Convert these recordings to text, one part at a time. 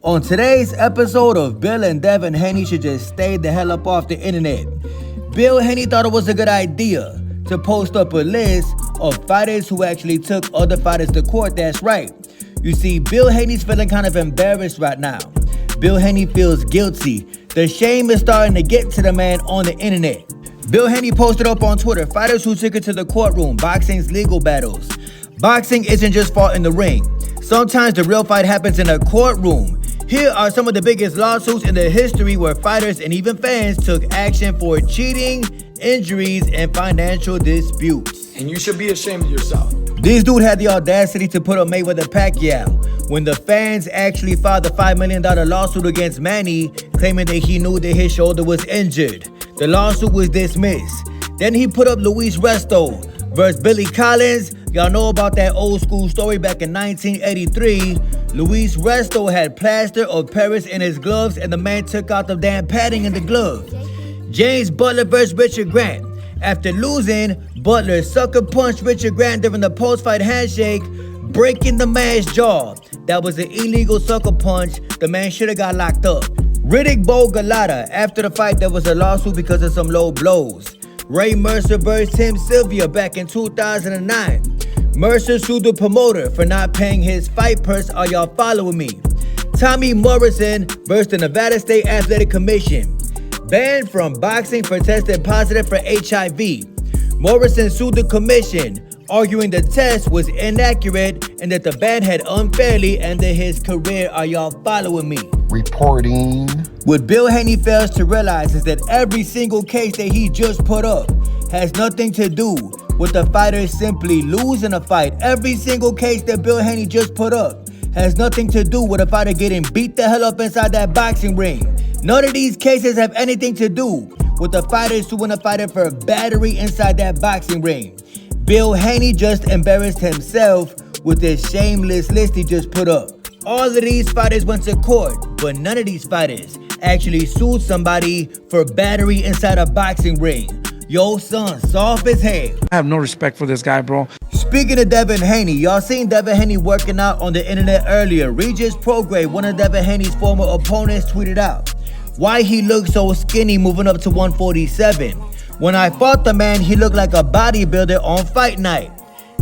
On today's episode of Bill and Devon Haney should just stay the hell up off the internet. Bill Haney thought it was a good idea to post up a list of fighters who actually took other fighters to court. That's right. You see, Bill Haney's feeling kind of embarrassed right now. Bill Haney feels guilty. The shame is starting to get to the man on the internet. Bill Haney posted up on Twitter, fighters who took it to the courtroom, boxing's legal battles. Boxing isn't just fought in the ring. Sometimes the real fight happens in a courtroom. Here are some of the biggest lawsuits in the history where fighters and even fans took action for cheating, injuries, and financial disputes. And you should be ashamed of yourself. This dude had the audacity to put up Mayweather Pacquiao when the fans actually filed the $5 million lawsuit against Manny, claiming that he knew that his shoulder was injured. The lawsuit was dismissed. Then he put up Luis Resto versus Billy Collins. Y'all know about that old school story back in 1983. Luis Resto had plaster of Paris in his gloves and the man took out the damn padding in the glove. James Butler versus Richard Grant. After losing, Butler sucker punched Richard Grant during the post-fight handshake, breaking the man's jaw. That was an illegal sucker punch. The man should have got locked up. Riddick Bowe Galata. After the fight, there was a lawsuit because of some low blows. Ray Mercer versus Tim Sylvia back in 2009. Mercer sued the promoter for not paying his fight purse. Are y'all following me? Tommy Morrison versus the Nevada State Athletic Commission. Banned from boxing for testing positive for HIV. Morrison sued the commission, arguing the test was inaccurate and that the ban had unfairly ended his career. Are y'all following me? Reporting. What Bill Haney fails to realize is that every single case that he just put up has nothing to do with the fighter simply losing a fight. Every single case that Bill Haney just put up has nothing to do with a fighter getting beat the hell up inside that boxing ring. None of these cases have anything to do with the fighter suing a fighter for battery inside that boxing ring. Bill Haney just embarrassed himself with this shameless list he just put up. All of these fighters went to court, but none of these fighters actually sued somebody for battery inside a boxing ring. Yo, son, soft as hell. I have no respect for this guy, bro. Speaking of Devon Haney, y'all seen Devon Haney working out on the internet earlier. Regis Prograis, one of Devon Haney's former opponents, tweeted out why he looked so skinny moving up to 147. When I fought the man, he looked like a bodybuilder on fight night.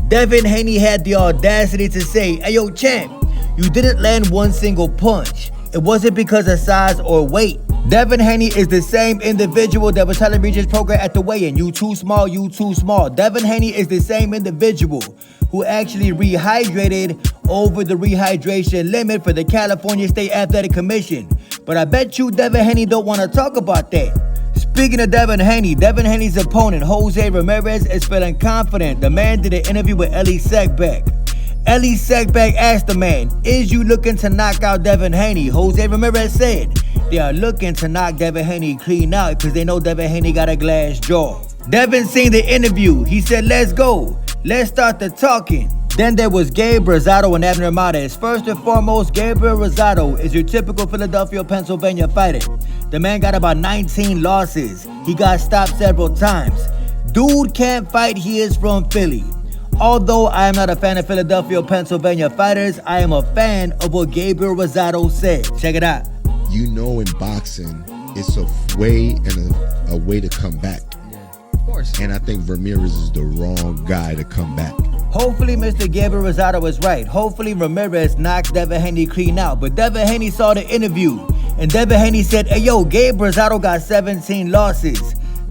Devon Haney had the audacity to say, "Hey yo, champ, you didn't land one single punch. It wasn't because of size or weight." Devon Haney is the same individual that was telling Regis Prograis at the weigh-in, "You too small, you too small." Devon Haney is the same individual who actually rehydrated over the rehydration limit for the California State Athletic Commission. But I bet you Devon Haney don't want to talk about that. Speaking of Devon Haney's opponent, Jose Ramirez, is feeling confident. The man did an interview with Ellie Seckbeck. Ellie Seckbeck asked the man, "Is you looking to knock out Devon Haney?" Jose Ramirez said they are looking to knock Devon Haney clean out because they know Devon Haney got a glass jaw. Devon seen the interview. He said, "Let's go. Let's start the talking." Then there was Gabe Rosado and Abner Mares. First and foremost, Gabriel Rosado is your typical Philadelphia, Pennsylvania fighter. The man got about 19 losses. He got stopped several times. Dude can't fight. He is from Philly. Although I am not a fan of Philadelphia, Pennsylvania fighters, I am a fan of what Gabriel Rosado said. Check it out. You know, in boxing, it's a way and a way to come back. Yeah, of course. And I think Ramirez is the wrong guy to come back. Hopefully Mr. Gabriel Rosado is right. Hopefully Ramirez knocks Devon Haney clean out. But Devon Haney saw the interview, and Devon Haney said, "Hey yo, Gabe Rosado got 17 losses.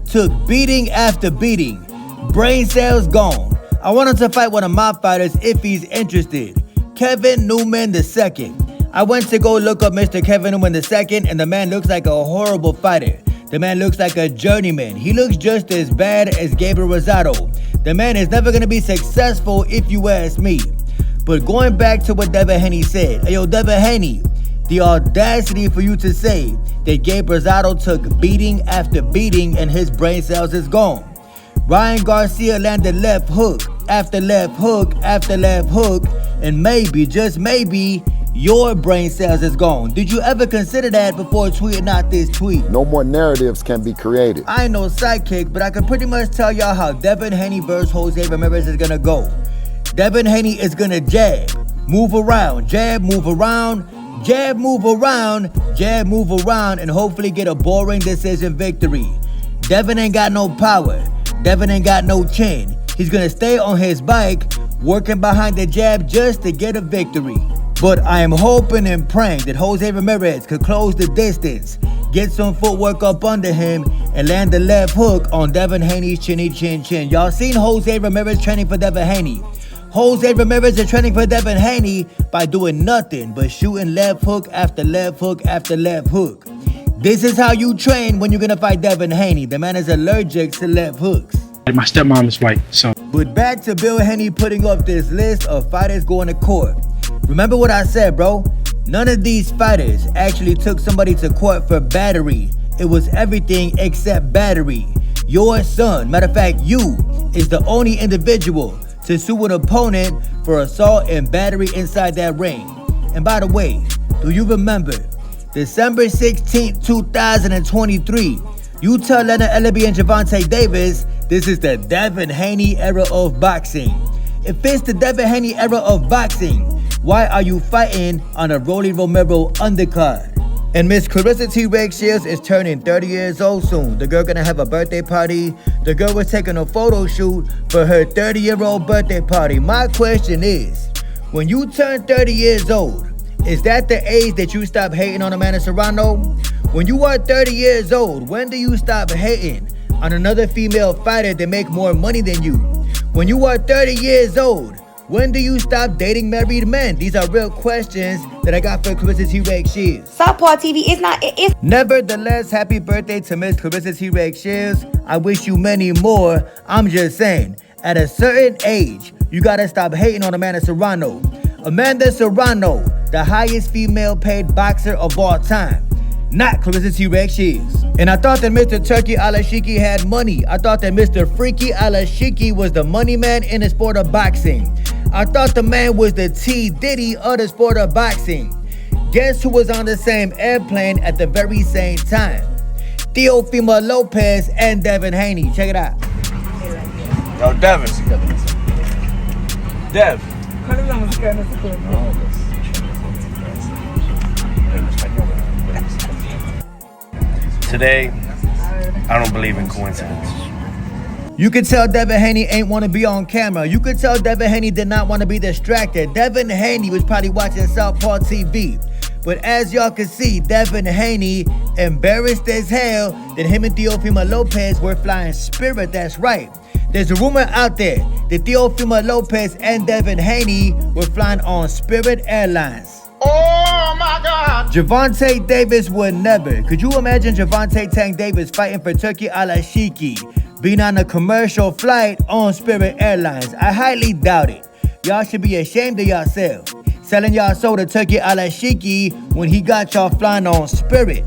Took beating after beating. Brain cells gone. I want him to fight one of my fighters if he's interested. Kevin Newman II. I went to go look up Mr. Kevin Newman II, and the man looks like a horrible fighter. The man looks like a journeyman. He looks just as bad as Gabriel Rosado. The man is never going to be successful if you ask me." But going back to what Devon Haney said, "Hey yo, Devon Haney, the audacity for you to say that Gabe Rosado took beating after beating and his brain cells is gone. Ryan Garcia landed left hook after left hook after left hook, and maybe, just maybe, your brain cells is gone. Did you ever consider that before tweeting out this tweet? No more narratives can be created. I ain't no sidekick, but I can pretty much tell y'all how Devon Haney versus Jose Ramirez is gonna go. Devon Haney is gonna jab, move around, jab, move around, jab move around, and hopefully get a boring decision victory. Devin ain't got no power. Devin ain't got no chin. He's gonna stay on his bike, working behind the jab just to get a victory. But I am hoping and praying that Jose Ramirez could close the distance, get some footwork up under him, and land the left hook on Devon Haney's chinny chin chin. Y'all seen Jose Ramirez training for Devon Haney. Jose Ramirez is training for Devon Haney by doing nothing but shooting left hook after left hook after left hook. This is how you train when you're gonna fight Devon Haney. The man is allergic to left hooks. My stepmom is white, so. But back to Bill Haney putting up this list of fighters going to court. Remember what I said, bro? None of these fighters actually took somebody to court for battery. It was everything except battery. Your son, matter of fact, you, is the only individual to sue an opponent for assault and battery inside that ring. And by the way, do you remember December 16, 2023, you tell Leonard Ellaby and Gervonta Davis this is the Devon Haney era of boxing. If it's the Devon Haney era of boxing, why are you fighting on a Rolly Romero undercard? And Miss Claressa Shileds is turning 30 years old soon. The girl gonna have a birthday party. The girl was taking a photo shoot for her 30-year-old birthday party. My question is, when you turn 30 years old, is that the age that you stop hating on Amanda Serrano? When you are 30 years old, when do you stop hating on another female fighter that make more money than you? When you are 30 years old, when do you stop dating married men? These are real questions that I got for Claressa Shileds. Southpaw TV is not. It's Nevertheless, happy birthday to Miss Claressa Shileds. I wish you many more. I'm just saying, at a certain age, you gotta stop hating on Amanda Serrano. Amanda Serrano, the highest female paid boxer of all time. Not Claressa Shileds. And I thought that Mr. Turkey Alashiki had money. I thought that Mr. Freaky Alashiki was the money man in the sport of boxing. I thought the man was the T. Diddy of the sport of boxing. Guess who was on the same airplane at the very same time? Teofimo Lopez and Devon Haney. Check it out. Yo, Devin. Dev. Today, I don't believe in coincidence. You could tell Devon Haney ain't want to be on camera. You could tell Devon Haney did not want to be distracted. Devon Haney was probably watching Southpaw TV. But as y'all can see, Devon Haney, embarrassed as hell, that him and Teofimo Lopez were flying Spirit. That's right. There's a rumor out there that Teofimo Lopez and Devon Haney were flying on Spirit Airlines. Oh my God! Gervonta Davis would never. Could you imagine Gervonta Tank Davis fighting for Turkey Alashiki, being on a commercial flight on Spirit Airlines? I highly doubt it. Y'all should be ashamed of yourselves, selling y'all soul to Turkey Alashiki when he got y'all flying on Spirit.